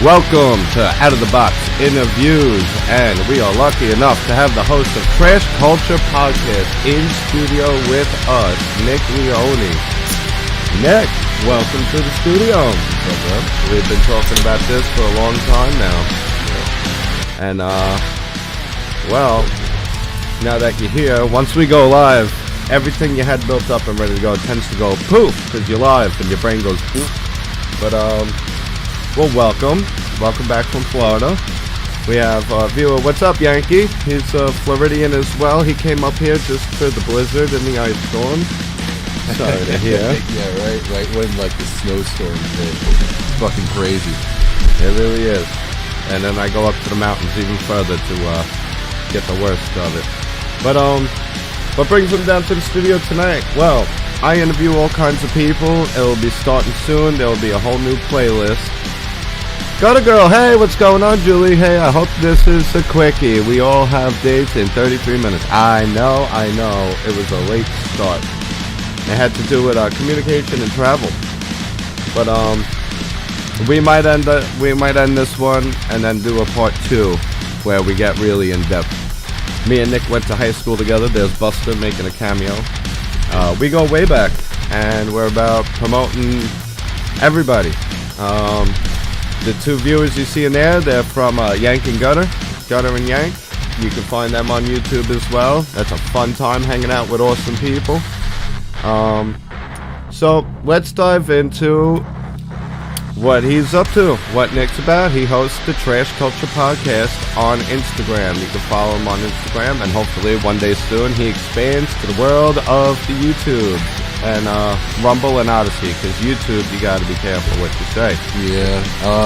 Welcome to Out of the Boccs Interviews, and we are lucky enough to have the host of Trash Culture Podcast in studio with us, Nick Leone. Nick, welcome to the studio. We've been talking about this for a long time now. And, well, now that you're here, once we go live, everything you had built up and ready to go tends to go poof, because you're live and your brain goes poof. But, well, welcome back from Florida. We have a viewer. What's up, Yankee? He's Floridian as well. He came up here just for the blizzard and the ice storm. Sorry to hear. Yeah, right when like the snowstorm hit. It's fucking crazy. It really is. And then I go up to the mountains even further to get the worst of it. But what brings him down to the studio tonight? Well, I interview all kinds of people. It will be starting soon. There will be a whole new playlist. Got a girl. Hey, what's going on, Julie? Hey, I hope this is a quickie. We all have dates in 33 minutes. I know. It was a late start. It had to do with communication and travel. But we might end this one and then do a part 2 where we get really in depth. Me and Nick went to high school together. There's Buster making a cameo. We go way back, and we're about promoting everybody. The two viewers you see in there, they're from Yank and Gutter and Yank. You can find them on YouTube as well. That's a fun time hanging out with awesome people. So let's dive into what he's up to, what Nick's about. He hosts the Trash Culture Podcast on Instagram. You can follow him on Instagram, and hopefully one day soon he expands to the world of the YouTube and Rumble and Odyssey, because YouTube, you got to be careful what you say. Yeah,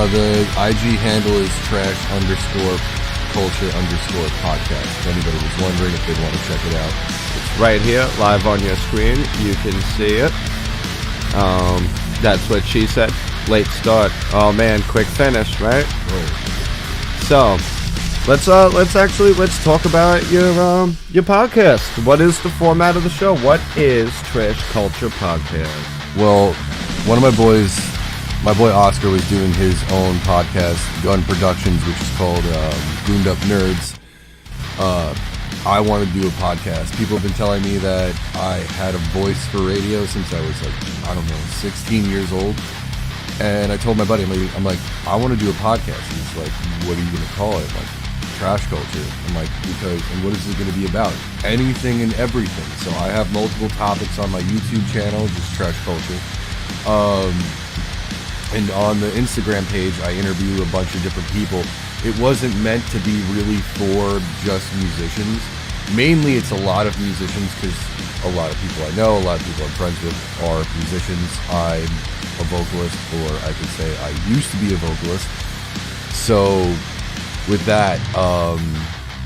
the IG handle is trash_culture_podcast. If anybody was wondering if they want to check it out, it's right here, live on your screen. You can see it. That's what she said. Late start. Oh man, quick finish, right? So, let's talk about your podcast. What is the format of the show? What is Trash Culture Podcast? Well, one of my boy Oscar was doing his own podcast, Gun Productions, which is called Gooned Up Nerds. I want to do a podcast. People have been telling me that I had a voice for radio since I was 16 years old. And I told my buddy, I'm like, I want to do a podcast. He's like, what are you going to call it? I'm like, Trash Culture. I'm like, and what is it going to be about? Anything and everything. So I have multiple topics on my YouTube channel, just Trash Culture. And on the Instagram page, I interview a bunch of different people. It wasn't meant to be really for just musicians. Mainly, it's a lot of musicians, because a lot of people I know, a lot of people I'm friends with are musicians. I'm a vocalist, or I could say I used to be a vocalist. So with that,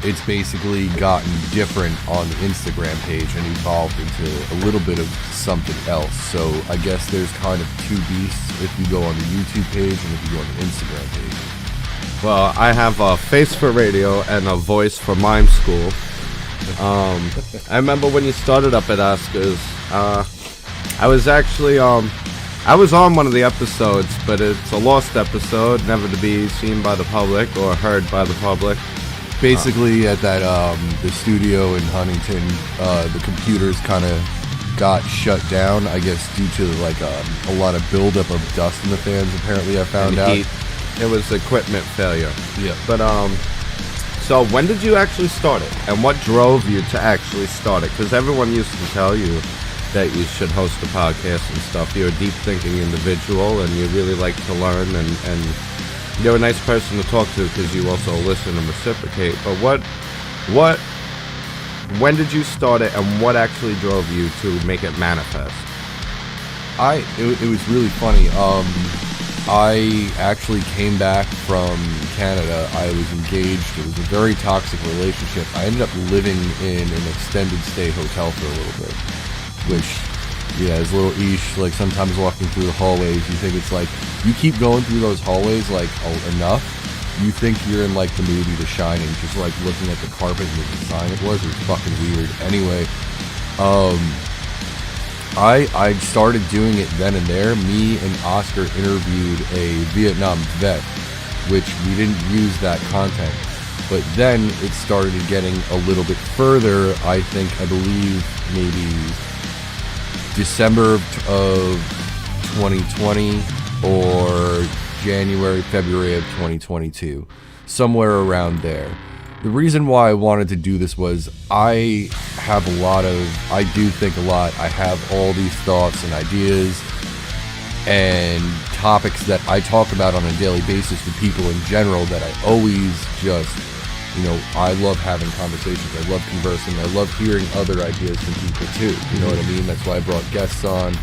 it's basically gotten different on the Instagram page and evolved into a little bit of something else. So I guess there's kind of two beasts if you go on the YouTube page and if you go on the Instagram page. Well, I have a face for radio and a voice for mime school. I remember when you started up at Oscars, I was actually, I was on one of the episodes, but it's a lost episode, never to be seen by the public or heard by the public. Basically, at that the studio in Huntington, the computers kind of got shut down, I guess, due to like a lot of buildup of dust in the fans. Apparently, I found out heat. It was equipment failure. Yeah. But so when did you actually start it, and what drove you to actually start it? Because everyone used to tell you that you should host a podcast and stuff. You're a deep thinking individual, and you really like to learn, and you're a nice person to talk to because you also listen and reciprocate. But when did you start it, and what actually drove you to make it manifest? It was really funny. I actually came back from Canada. I was engaged. It was a very toxic relationship. I ended up living in an extended stay hotel for a little bit, which, yeah, is a little ish. Like, sometimes walking through the hallways, you think it's like, you keep going through those hallways, like, enough, you think you're in, like, the movie The Shining, just, like, looking at the carpet and the design it was fucking weird. Anyway, I started doing it then and there. Me and Oscar interviewed a Vietnam vet which we didn't use that content. But then it started getting a little bit further, I believe maybe December of 2020 or January, February of 2022, somewhere around there. The reason why I wanted to do this was I do think a lot. I have all these thoughts and ideas and topics that I talk about on a daily basis with people in general that I always just, I love having conversations. I love conversing. I love hearing other ideas from people too. You know what I mean? That's why I brought guests on.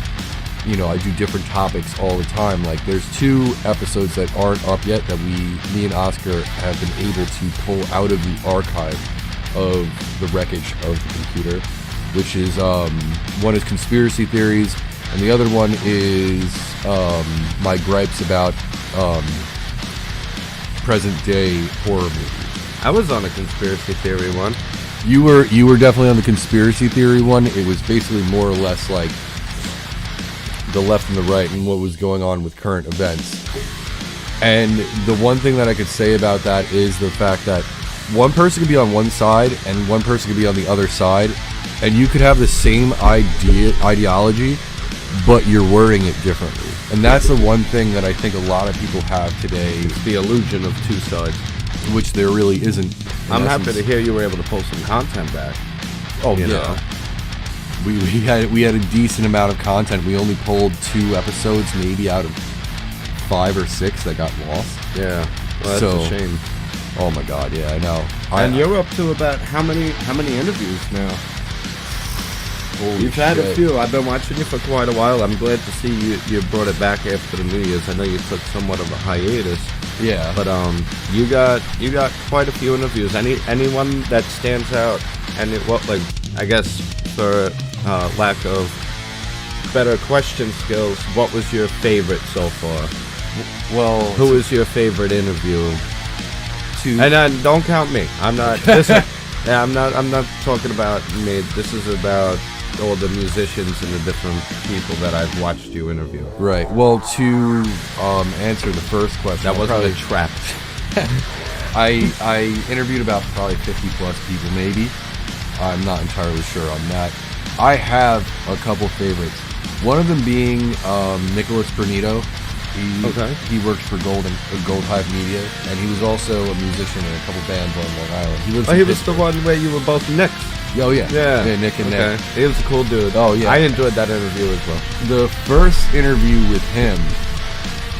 I do different topics all the time. Like there's 2 episodes that aren't up yet that me and Oscar have been able to pull out of the archive of the wreckage of the computer, which is one is conspiracy theories and the other one is my gripes about present day horror movies. I was on a conspiracy theory one. You were definitely on the conspiracy theory one. It was basically more or less like the left and the right and what was going on with current events. And the one thing that I could say about that is the fact that one person could be on one side and one person could be on the other side, and you could have the same ideology, but you're wording it differently. And that's the one thing that I think a lot of people have today. It's the illusion of 2 sides. Which there really isn't. I'm happy to hear you were able to pull some content back. Oh, yeah. We had a decent amount of content. We only pulled 2 episodes, maybe out of 5 or 6 that got lost. Yeah, well, that's a shame. Oh my God, yeah, I know. And you're up to about how many interviews now? You've had a few. I've been watching you for quite a while. I'm glad to see you brought it back after the New Year's. I know you took somewhat of a hiatus. Yeah. But you got quite a few interviews. Anyone that stands out? And I guess for lack of better question skills, what was your favorite so far? Well, who is your favorite interview? And don't count me. I'm not. I'm not talking about me. This is about all the musicians and the different people that I've watched you interview. Right. Well, to answer the first question, that wasn't a trap. I interviewed about probably 50 plus people, maybe. I'm not entirely sure on that. I have a couple favorites. One of them being Nicholas Bernito. He works for Gold Hive Media, and he was also a musician in a couple bands on Long Island. He was the one where you were both Nick. Oh yeah, Nick and Nick. He was a cool dude. Oh yeah, I enjoyed that interview as well. The first interview with him,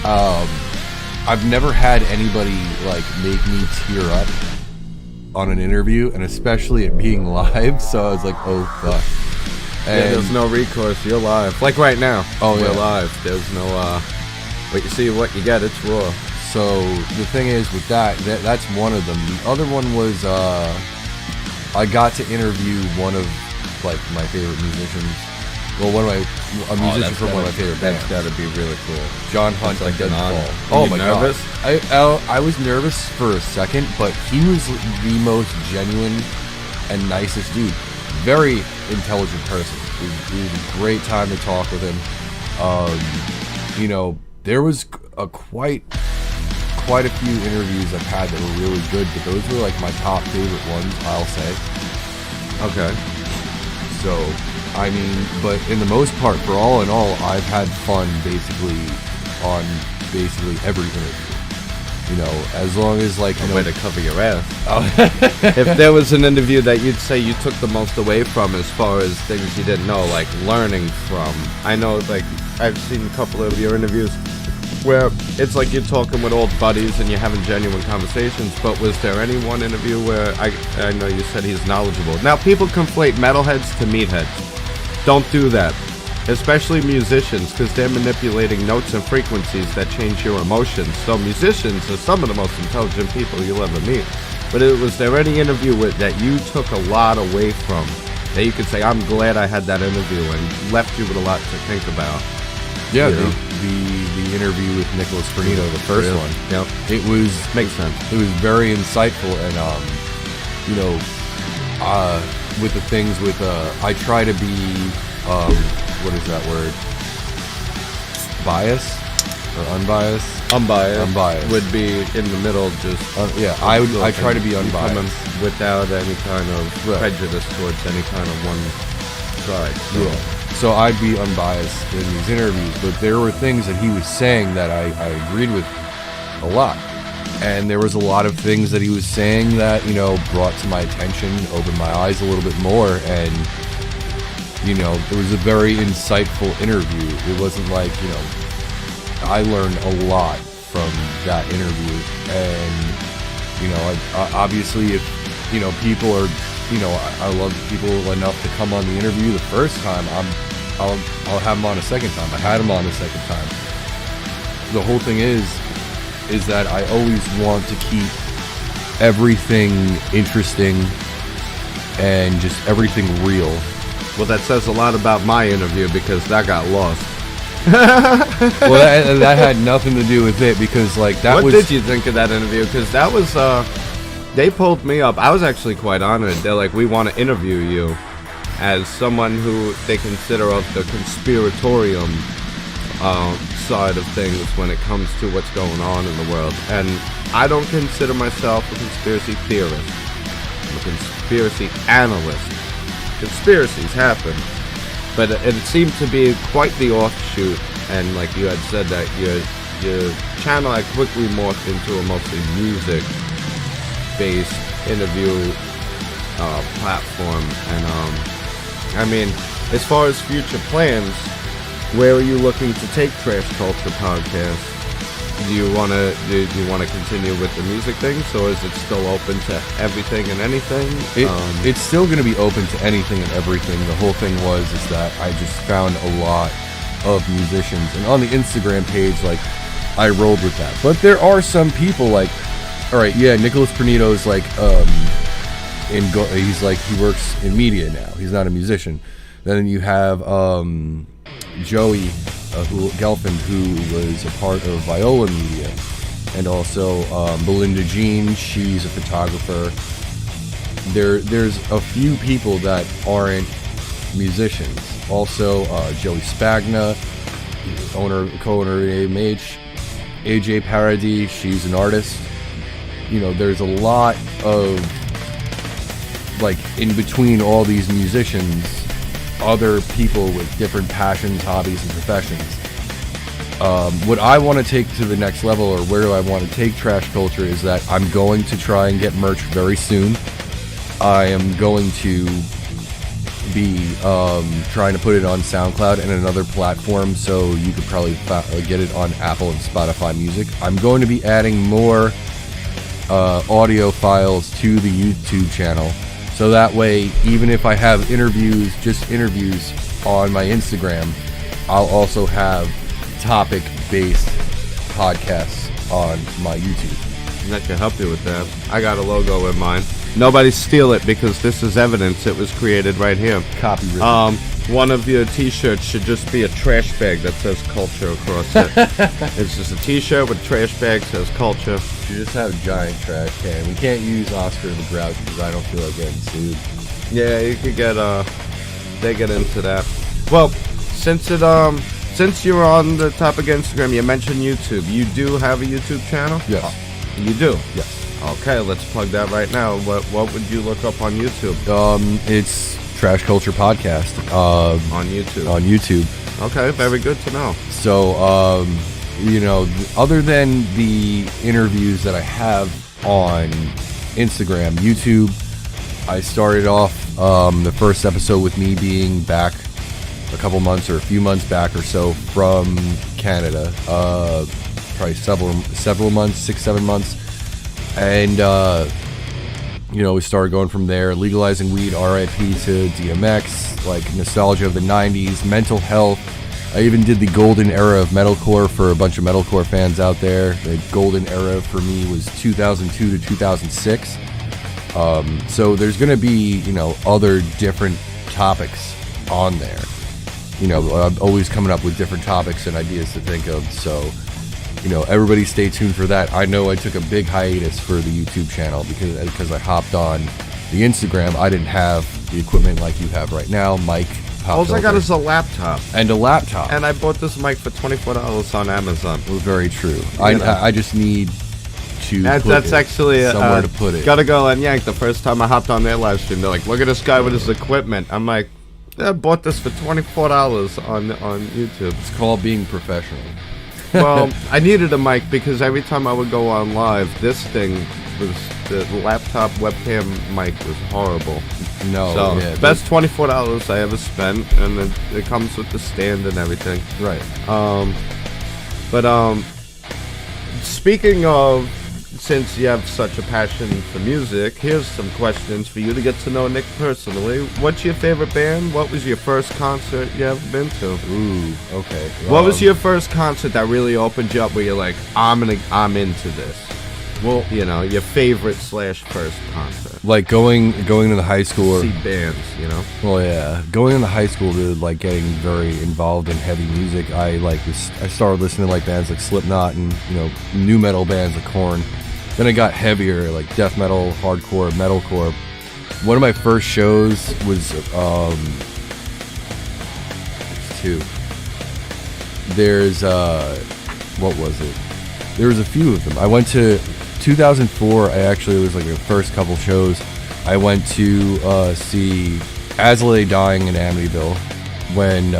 I've never had anybody like make me tear up on an interview, and especially it being live. So I was like, oh fuck. And there's no recourse. You're live. Like right now. We're live. There's no but you see what you get. It's raw. So the thing is with that's one of them. The other one was I got to interview one of like my favorite musicians. Well, a musician from one of my favorite bands. That's got to be really cool. John Hunt, like Dead Oh my nervous? God! I was nervous for a second, but he was the most genuine and nicest dude. Very intelligent person. It was a great time to talk with him. There was quite a few interviews I've had that were really good, but those were like my top favorite ones, I'll say. Okay. So, I mean, but in the most part, for all in all, I've had fun basically on every interview. As long as like a way to cover your ass. If there was an interview that you'd say you took the most away from as far as things you didn't know, like learning from. I know, like I've seen a couple of your interviews where it's like you're talking with old buddies and you're having genuine conversations, but was there any one interview where I know you said he's knowledgeable? Now, people conflate metalheads to meatheads. Don't do that. Especially musicians, because they're manipulating notes and frequencies that change your emotions. So musicians are some of the most intelligent people you'll ever meet. But was there any interview that you took a lot away from, that you could say, I'm glad I had that interview, and left you with a lot to think about? Yeah, the interview with Nicholas Bernito, the first one. Yep. It was makes sense. It was very insightful, and with the things with I try to be what is that word? Bias. or unbiased. Unbiased would be in the middle, just I try to be unbiased without any kind of prejudice towards any kind of one side. So I'd be unbiased in these interviews, but there were things that he was saying that I agreed with a lot. And there was a lot of things that he was saying that, you know, brought to my attention, opened my eyes a little bit more, and, you know, it was a very insightful interview. It wasn't like, you know, I learned a lot from that interview, and, you know, obviously if, you know, people are, you know, I love people enough to come on the interview the first time, I'll have them on a second time. I had them on the second time. The whole thing is that I always want to keep everything interesting and just everything real. Well, that says a lot about my interview because that got lost. Well, that had nothing to do with it because, like, that was... What did you think of that interview? Because that was, they pulled me up. I was actually quite honored. They're like, we want to interview you as someone who they consider of the conspiratorium side of things when it comes to what's going on in the world. And I don't consider myself a conspiracy theorist. I'm a conspiracy analyst. Conspiracies happen, but it seemed to be quite the offshoot, and like you had said that your channel had quickly morphed into a mostly music based interview platform. And I mean, as far as future plans, where are you looking to take Trash Culture Podcast? Do you want to continue with the music thing, or is it still open to everything and anything? It's still going to be open to anything and everything. The whole thing is that I just found a lot of musicians, and on the Instagram page, like, I rolled with that. But there are some people like, all right, yeah, Nicholas Pernito's like, he's like, he works in media now. He's not a musician. Then you have Joey Gelfand, who was a part of Viola Media, and also Belinda Jean, she's a photographer. There's a few people that aren't musicians. Also, Joey Spagna, co-owner of AMH, AJ Paradis, she's an artist. You know, there's a lot of, like, in between all these musicians, other people with different passions, hobbies, and professions. What I want to take to the next level, or where do I want to take Trash Culture, is that I'm going to try and get merch very soon. I am going to be trying to put it on SoundCloud and another platform, so you could probably get it on Apple and Spotify Music. I'm going to be adding more audio files to the YouTube channel. So that way, even if I have just interviews on my Instagram, I'll also have topic-based podcasts on my YouTube. And that can help you with that. I got a logo in mind. Nobody steal it because this is evidence it was created right here. Copyright. One of your t-shirts should just be a trash bag that says culture across it. It's just a t-shirt with a trash bag says culture. You just have a giant trash can. We can't use Oscar the Grouch because I don't feel like getting sued. Yeah, you could get they get into that. Well, since you're on the topic of Instagram, you mentioned YouTube. You do have a YouTube channel? Yes. You do? Yes. Okay, let's plug that right now. What would you look up on YouTube? It's Trash Culture Podcast. On YouTube. On YouTube. Okay, very good to know. So, you know, other than the interviews that I have on Instagram, YouTube, I started off the first episode with me being back a couple months or a few months back or so from Canada. Probably several months, 6-7 months. And, you know, we started going from there, legalizing weed, RIP to DMX, like nostalgia of the 90s, mental health. I even did the golden era of metalcore for a bunch of metalcore fans out there. The golden era for me was 2002 to 2006. So there's going to be, you know, other different topics on there. You know, I'm always coming up with different topics and ideas to think of. So, you know, everybody stay tuned for that. I know I took a big hiatus for the YouTube channel because I hopped on the Instagram. I didn't have the equipment like you have right now, mic, pop All I got filter. is a laptop. And a laptop. And I bought this mic for $24 on Amazon. Well, very true. You know. I just need to That's put actually somewhere to put it. Gotta go and Yank. The first time I hopped on their live stream, they're like, "Look at this guy with his equipment." I'm like, "I bought this for $24 on YouTube." It's called being professional. Well, I needed a mic because every time I would go on live, this thing was the laptop webcam mic was horrible. No, So yeah, best $24 I ever spent, and it comes with the stand and everything. right. But speaking of, since you have such a passion for music, here's some questions for you to get to know Nick personally. What's your favorite band? What was your first concert you ever been to? Ooh, okay. What was your first concert that really opened you up where you're like, I'm into this? Well, You know, your favorite / first concert. like going to the high school, or, See bands, you know? well, yeah, going into high school to like getting very involved in heavy music. I started listening to like bands like Slipknot and new metal bands like Korn. Then I got heavier, like death metal, hardcore, metalcore. One of my first shows was two. There's what was it? There was a few of them. I went to 2004. I actually was like the first couple shows. I went to see As I Lay Dying in Amityville when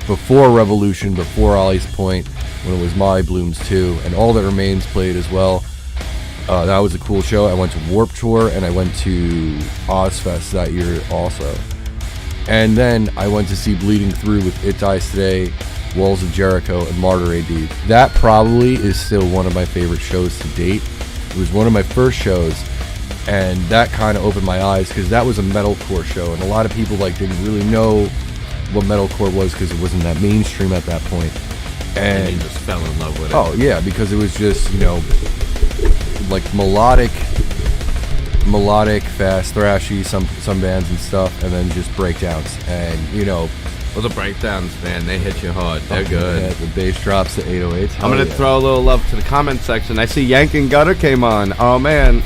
before Revolution, before Ollie's Point, when it was My Blooms 2, and All That Remains played as well. That was a cool show. I went to Warped Tour and I went to Ozfest that year also. And then I went to see Bleeding Through with It Dies Today, Walls of Jericho, and Martyr AD. That probably is still one of my favorite shows to date. It was one of my first shows, and that kind of opened my eyes because that was a metalcore show, and a lot of people didn't really know what metalcore was because it wasn't that mainstream at that point. And you just fell in love with it. oh yeah, because it was just like melodic, fast, thrashy, some bands and stuff, and then just breakdowns, and Well, the breakdowns, man, they hit you hard. They're good. yeah, the bass drops, the 808s. I'm going to throw a little love to the comment section. I see Yank and Gutter came on. Oh, man.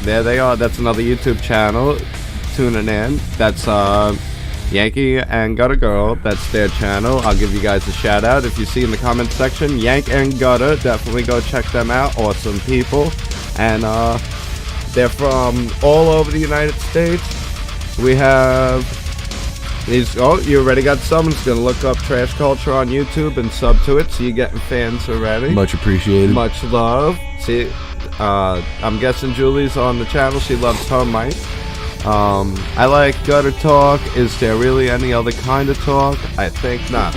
There they are. That's another YouTube channel. Tuning in. That's Yankee and Gutter Girl. That's their channel. I'll give you guys a shout out. If you see in the comment section, Yank and Gutter, definitely go check them out. Awesome people. And they're from all over the United States. We have... you already got someone's gonna look up Trash Culture on YouTube and sub to it, so you're getting fans already. Much appreciated. Much love. See, I'm guessing Julie's on the channel. She loves her mic. I like gutter talk. Is there really any other kind of talk? I think not.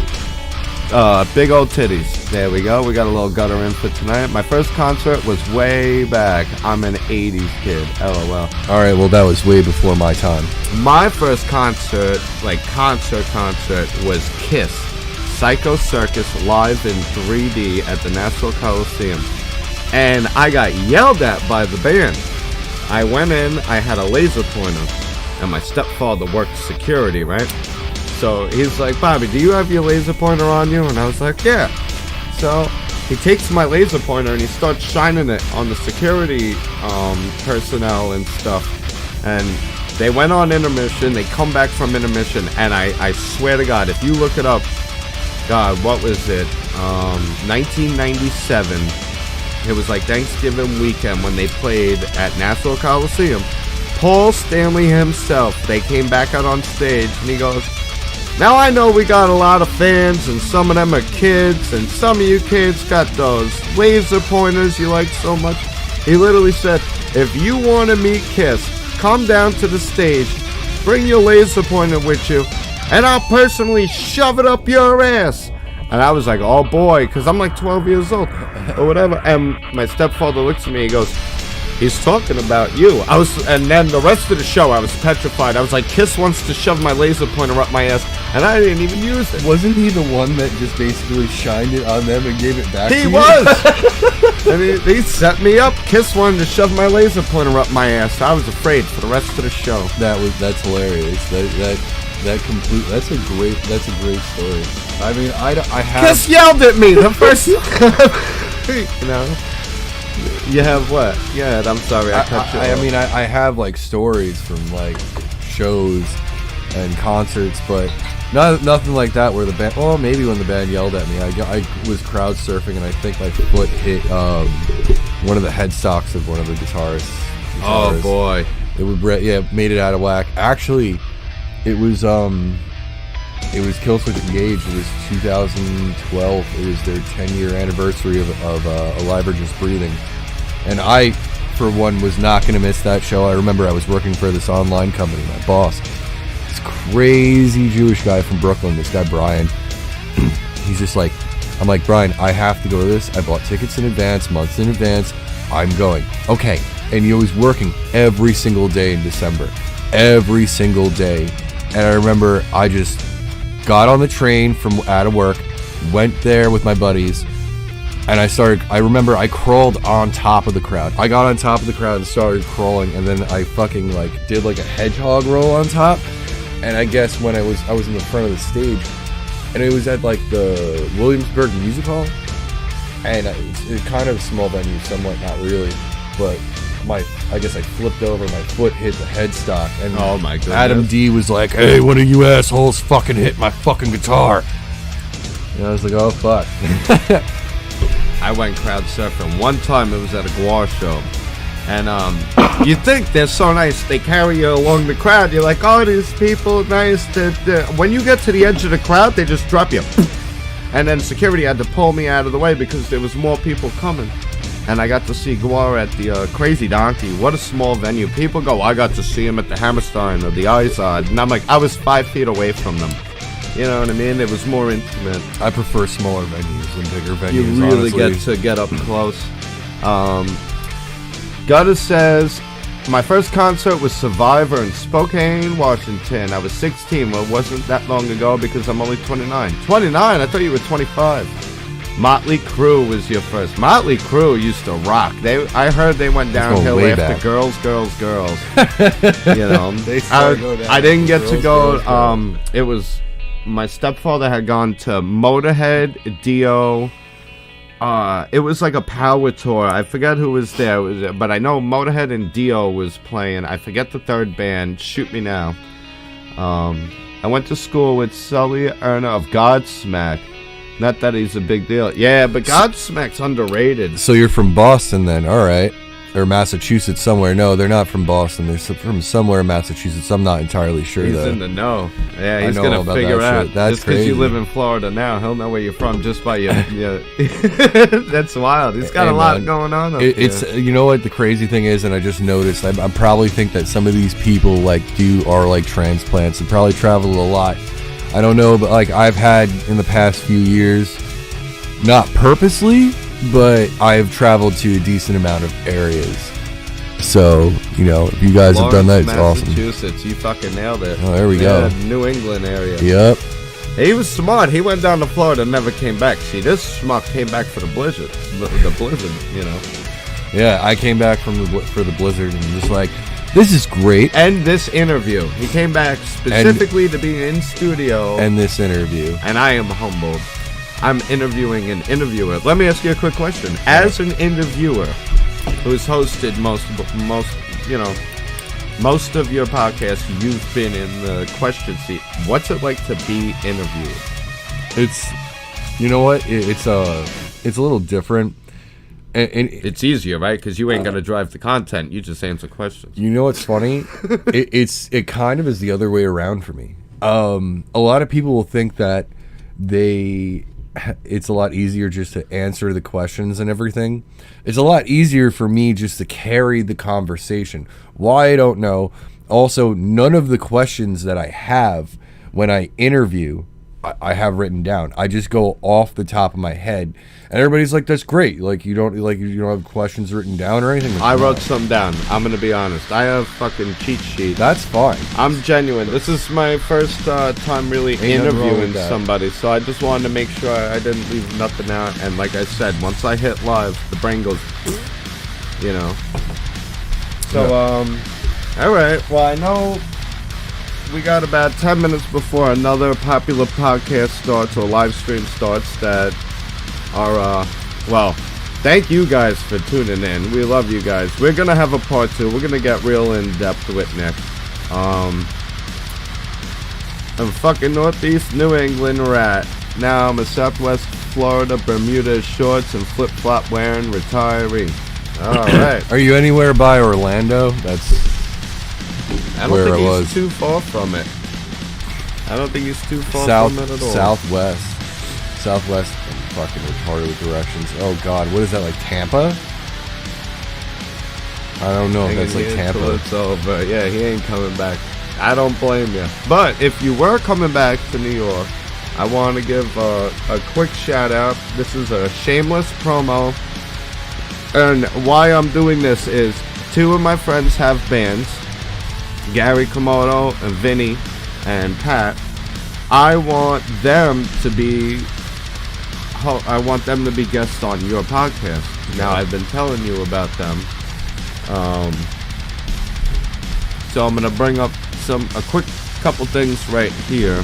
Big old titties. There we go. We got a little gutter in for tonight. My first concert was way back. I'm an 80s kid. LOL. All right, well, that was way before my time. My first concert, concert, was Kiss. Psycho Circus live in 3D at the Nassau Coliseum. And I got yelled at by the band. I went in, I had a laser pointer, and my stepfather worked security, right? So he's like, Bobby, do you have your laser pointer on you? And I was like, yeah. So he takes my laser pointer and he starts shining it on the security personnel and stuff. And they went on intermission. They come back from intermission. And I swear to God, if you look it up, God, what was it? 1997. It was like Thanksgiving weekend when they played at Nassau Coliseum. Paul Stanley himself, they came back out on stage and he goes, now I know we got a lot of fans and some of them are kids and some of you kids got those laser pointers you like so much. He literally said, if you want to meet Kiss, come down to the stage, bring your laser pointer with you, and I'll personally shove it up your ass. And I was like, oh boy, because I'm like 12 years old or whatever. And my stepfather looks at me, he goes, he's talking about you. And then the rest of the show, I was petrified. I was like, Kiss wants to shove my laser pointer up my ass, and I didn't even use it. Wasn't he the one that just basically shined it on them and gave it back to you? He was! And he set me up. Kiss wanted to shove my laser pointer up my ass. I was afraid for the rest of the show. That's hilarious. That's a great story. I mean, I have... Kiss yelled at me the first You have what? Yeah, I'm sorry, I cut you off. I mean, I have stories from shows and concerts, but nothing like that where the band. Well, maybe when the band yelled at me, I was crowd surfing and I think my foot hit one of the headstocks of one of the guitarists. Oh boy! It would made it out of whack. Actually, it was Killswitch Engage. It was 2012. It was their 10-year anniversary of Alive or Just Breathing, and I, for one, was not going to miss that show. I remember I was working for this online company. My boss, this crazy Jewish guy from Brooklyn, this guy Brian. He's just like, I'm like, Brian, I have to go to this. I bought tickets in advance, months in advance. I'm going. Okay. And he was working every single day in December. Every single day. And I remember I just got on the train from out of work, went there with my buddies, and I remember I crawled on top of the crowd. I got on top of the crowd and started crawling, and then I fucking did a hedgehog roll on top. And I guess when I was in the front of the stage, and it was at the Williamsburg Music Hall, and it's kind of a small venue, somewhat, not really, but I guess I flipped over, my foot hit the headstock, and oh my goodness. Adam D was like, "Hey, one of you assholes fucking hit my fucking guitar." And I was like, "Oh fuck." I went crowd surfing one time. It was at a Guar show, and you think they're so nice. They carry you along the crowd. You're like, "Oh, these people nice." When you get to the edge of the crowd, they just drop you, and then security had to pull me out of the way because there was more people coming. And I got to see Guar at the Crazy Donkey. What a small venue. People go, I got to see him at the Hammerstein or the Izod. And I'm like, I was 5 feet away from them. You know what I mean? It was more intimate. I prefer smaller venues than bigger venues, You really honestly. get up close. Gutter says, my first concert was Survivor in Spokane, Washington. I was 16. Well, it wasn't that long ago because I'm only 29. 29? I thought you were 25. Motley Crue was your first. Motley Crue used to rock. I heard they went downhill after back. Girls. You know, I didn't get to go. It was my stepfather had gone to Motorhead, Dio. It was like a power tour. I forget who was there, but I know Motorhead and Dio was playing. I forget the third band. Shoot me now. I went to school with Sully Erna of Godsmack. Not that he's a big deal. Yeah, but Godsmack's underrated. So you're from Boston then, all right. Or Massachusetts somewhere. No, they're not from Boston. They're from somewhere in Massachusetts. I'm not entirely sure, He's though. in the know. Yeah, he's know going to about figure that out. shit. That's just because you crazy. live in Florida now, he'll know where you're from just by your... That's wild. He's got a lot going on up It's you know what the crazy thing is, and I just noticed, I probably think that some of these people are transplants and probably travel a lot. I don't know, but I've had in the past few years, not purposely, but I've traveled to a decent amount of areas. So, if you guys have done that, it's awesome. Massachusetts, you fucking nailed it. Oh, there we go. New England area. Yep. He was smart. He went down to Florida and never came back. See, this schmuck came back for the blizzard. The blizzard, Yeah, I came back for the blizzard and just this is great. And this interview. He came back specifically to be in studio. And this interview. And I am humbled. I'm interviewing an interviewer. Let me ask you a quick question. As an interviewer who's hosted most of your podcasts, you've been in the question seat. What's it like to be interviewed? It's, you know what? It's a little different. And it's easier, right? Because you ain't got to drive the content. You just answer questions. You know what's funny? it kind of is the other way around for me. A lot of people will think that it's a lot easier just to answer the questions and everything. It's a lot easier for me just to carry the conversation. Why, I don't know. Also, none of the questions that I have when I interview, I have written down. I just go off the top of my head, and everybody's like, "That's great." You don't have questions written down or anything. I wrote some down. I'm gonna be honest. I have fucking cheat sheet. That's fine. I'm genuine. This is my first time really interviewing somebody, so I just wanted to make sure I didn't leave nothing out. And like I said, once I hit live, the brain goes, So all right. Well, I know. We got about 10 minutes before another popular podcast starts or live stream starts that are, thank you guys for tuning in. We love you guys. We're going to have a part 2. We're going to get real in-depth with Nick. I'm fucking Northeast New England rat. Now I'm a Southwest Florida Bermuda shorts and flip-flop wearing retiree. Alright. Are you anywhere by Orlando? That's I don't where think I he's was. too far from it. I don't think he's too far from it at all. Southwest. I'm fucking retarded with directions. Oh god, what is that, like Tampa? I don't know if that's like Tampa. It's over. Yeah, he ain't coming back. I don't blame you. But if you were coming back to New York, I want to give a quick shout out. This is a shameless promo. And why I'm doing this is 2 of my friends have bands, Gary Komodo and Vinny and Pat. I want them to be guests on your podcast. Now I've been telling you about them. So I'm gonna bring up a quick couple things right here.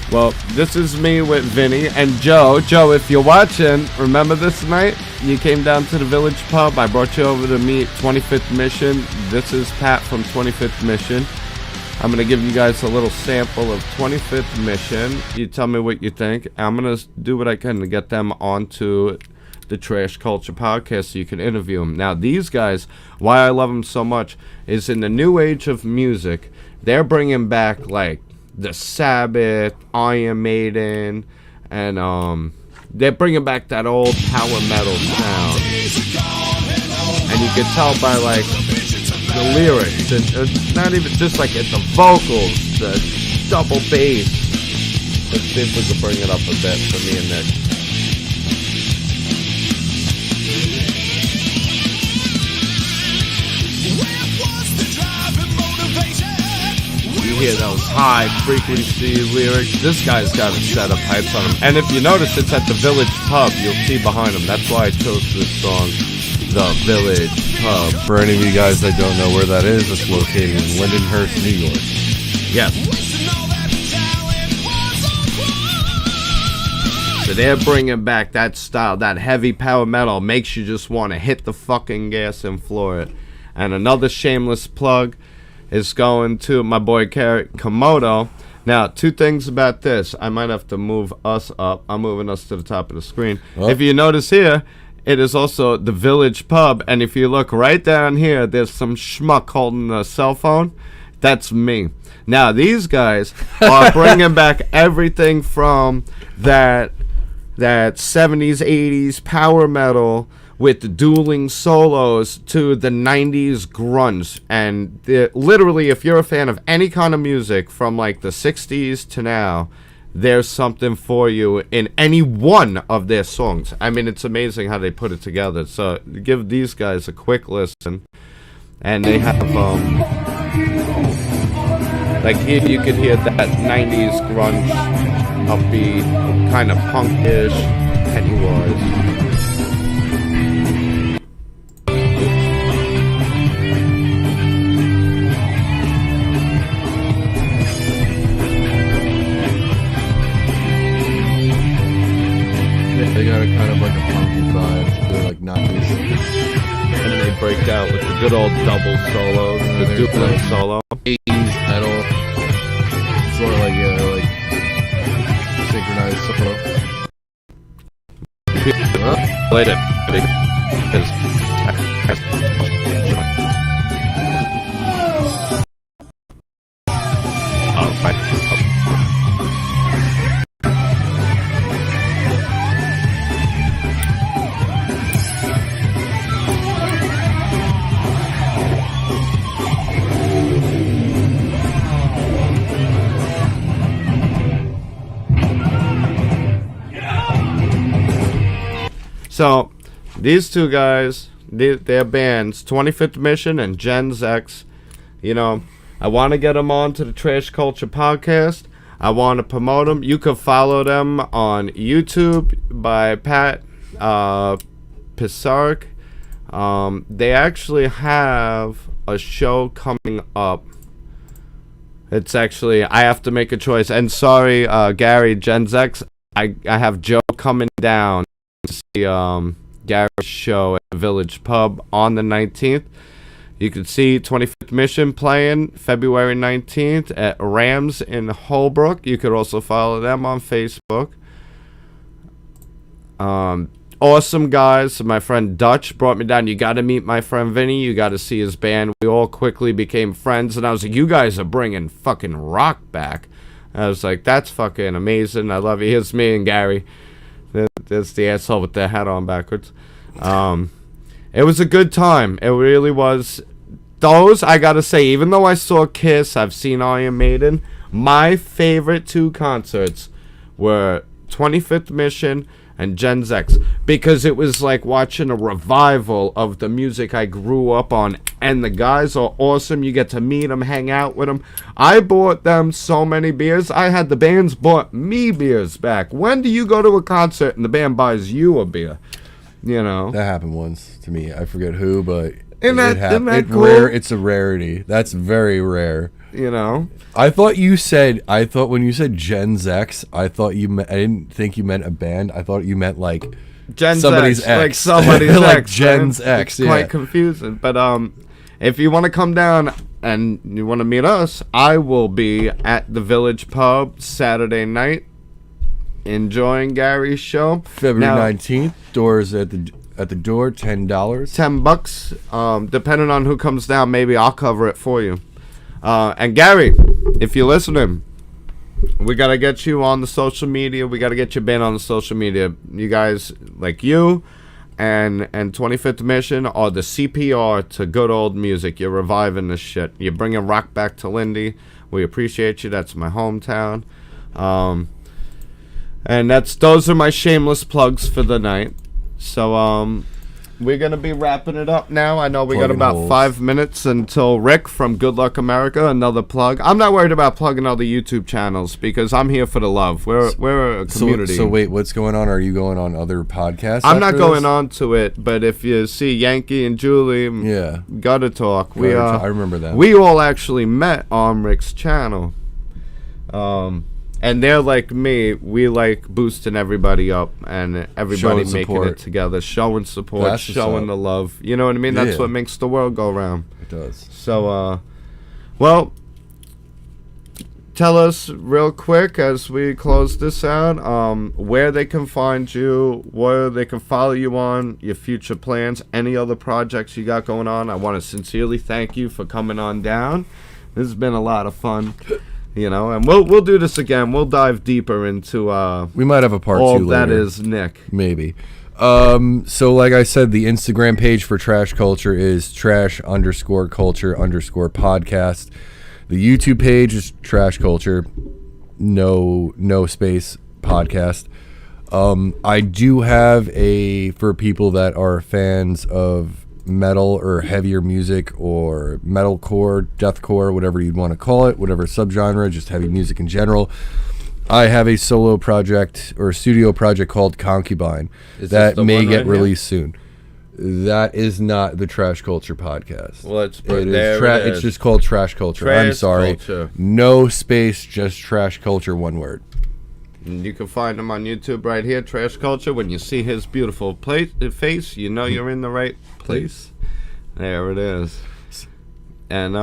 Well, this is me with Vinny and Joe. Joe, if you're watching, remember this night? You came down to the Village Pub. I brought you over to meet 25th Mission. This is Pat from 25th Mission. I'm going to give you guys a little sample of 25th Mission. You tell me what you think. I'm going to do what I can to get them onto the Trash Culture Podcast so you can interview them. Now, these guys, why I love them so much is in the new age of music, they're bringing back, like, the Sabbath, Iron Maiden, and they're bringing back that old power metal sound. And you can tell by like the lyrics, it's not even just like it's the vocals, the double bass. Let's see if we can bring it up a bit for me and Nick. Hear those high frequency lyrics. This guy's got a set of pipes on him, and if you notice, it's at the Village Pub. You'll see behind him. That's why I chose this song, The Village Pub. For any of you guys that don't know where that is, it's located in Lindenhurst, New York. Yes. So they're bringing back that style, that heavy power metal. Makes you just want to hit the fucking gas and floor it. And another shameless plug is going to my boy Komodo. Now, 2 things about this. I might have to move us up. I'm moving us to the top of the screen. Oh. If you notice here, it is also the Village Pub. And if you look right down here, there's some schmuck holding a cell phone. That's me. Now, these guys are bringing back everything from that 70s, 80s power metal with dueling solos to the 90s grunge. And literally, if you're a fan of any kind of music from like the 60s to now, there's something for you in any one of their songs. I mean, it's amazing how they put it together. So give these guys a quick listen. And they have, like here you could hear that 90s grunge, upbeat, kind of punkish, Pennywise. They got a kind of like a punky vibe. They're like 90s. And then they break out with the good old double solos, the duplex solo. 80s metal. Sort of like synchronized solo. Played it. Oh, right. So, these 2 guys, their bands, 25th Mission and Jenz. You know, I want to get them on to the Trash Culture Podcast. I want to promote them. You can follow them on YouTube by Pat Pisark. They actually have a show coming up. It's actually, I have to make a choice. And sorry, Gary, Jenz. I have Joe coming down to see Gary's show at the Village Pub on the 19th. You can see 25th Mission playing February 19th at Rams in Holbrook. You could also follow them on Facebook. Awesome guys. My friend Dutch brought me down. You got to meet my friend Vinny. You got to see his band. We all quickly became friends. And I was like, you guys are bringing fucking rock back. I was like, that's fucking amazing. I love you. Here's me and Gary. There's the asshole with the hat on backwards. It was a good time. It really was. Those, I gotta say, even though I saw Kiss, I've seen Iron Maiden, my favorite 2 concerts were 25th Mission and Jenz, because it was like watching a revival of the music I grew up on, and the guys are awesome. You get to meet them, hang out with them. I bought them so many beers. I had the bands bought me beers back. When do you go to a concert and the band buys you a beer? You know, that happened once to me. I forget who, but isn't that cool? Rare. It's a rarity. That's very rare. You know, I thought when you said Jenz, I didn't think you meant a band. I thought you meant like somebody's X. Like somebody's like X. Jenz X. It's quite confusing. But if you want to come down and you want to meet us, I will be at the Village Pub Saturday night, enjoying Gary's show. February 19th. Doors at the door, $10. $10. Depending on who comes down, maybe I'll cover it for you. And Gary, if you're listening, we got to get you on the social media. We got to get your band on the social media. You guys, like you and 25th Mission, are the CPR to good old music. You're reviving this shit. You're bringing rock back to Lindy. We appreciate you. That's my hometown. And those are my shameless plugs for the night. So, we're going to be wrapping it up now. I know we got about 5 minutes until Rick from Good Luck America, another plug. I'm not worried about plugging other YouTube channels because I'm here for the love. We're a community. So wait, what's going on? Are you going on other podcasts? I'm not going on to it, but if you see Yankee and Julie, gotta talk. I remember that. We all actually met on Rick's channel. And they're like me. We like boosting everybody up and everybody making it together, showing support, showing the love. You know what I mean? That's what makes the world go round. It does. So, well, tell us real quick as we close this out, where they can find you, where they can follow you on, your future plans, any other projects you got going on. I want to sincerely thank you for coming on down. This has been a lot of fun. You know, and we'll do this again. We'll dive deeper into we might have a part 2 later. That is Nick. Maybe. So like I said, the Instagram page for Trash Culture is trash_culture_podcast. The YouTube page is Trash Culture, no space podcast. I do have for people that are fans of metal or heavier music or metalcore, deathcore, whatever you'd want to call it, whatever subgenre, just heavy music in general. I have a solo project or studio project called Concubine that may get released soon. That is not the Trash Culture podcast. Well, it's just called Trash Culture. I'm sorry. Culture. No space, just Trash Culture, one word. And you can find him on YouTube right here, Trash Culture. When you see his beautiful face, you know you're in the right place. There it is. And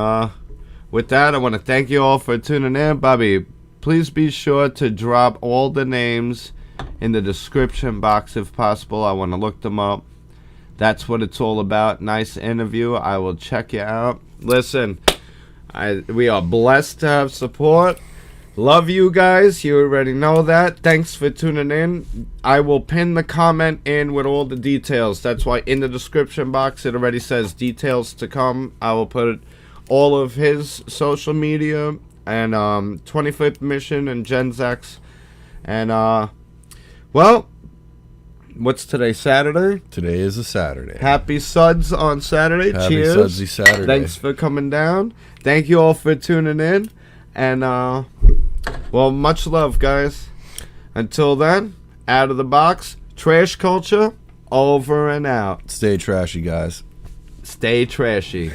with that, I want to thank you all for tuning in. Bobby, please be sure to drop all the names in the description box if possible. I want to look them up. That's what it's all about. Nice interview. I will check you out. Listen, we are blessed to have support. Love you guys. You already know that. Thanks for tuning in. I will pin the comment in with all the details. That's why in the description box it already says details to come. I will put all of his social media and 25th Mission and Jenz. And well, what's today? Saturday? Today is a Saturday. Happy Suds on Saturday. Happy Cheers. Sudsy Saturday. Thanks for coming down. Thank you all for tuning in. And, well, much love, guys. Until then, out of the box, Trash Culture, over and out. Stay trashy, guys. Stay trashy.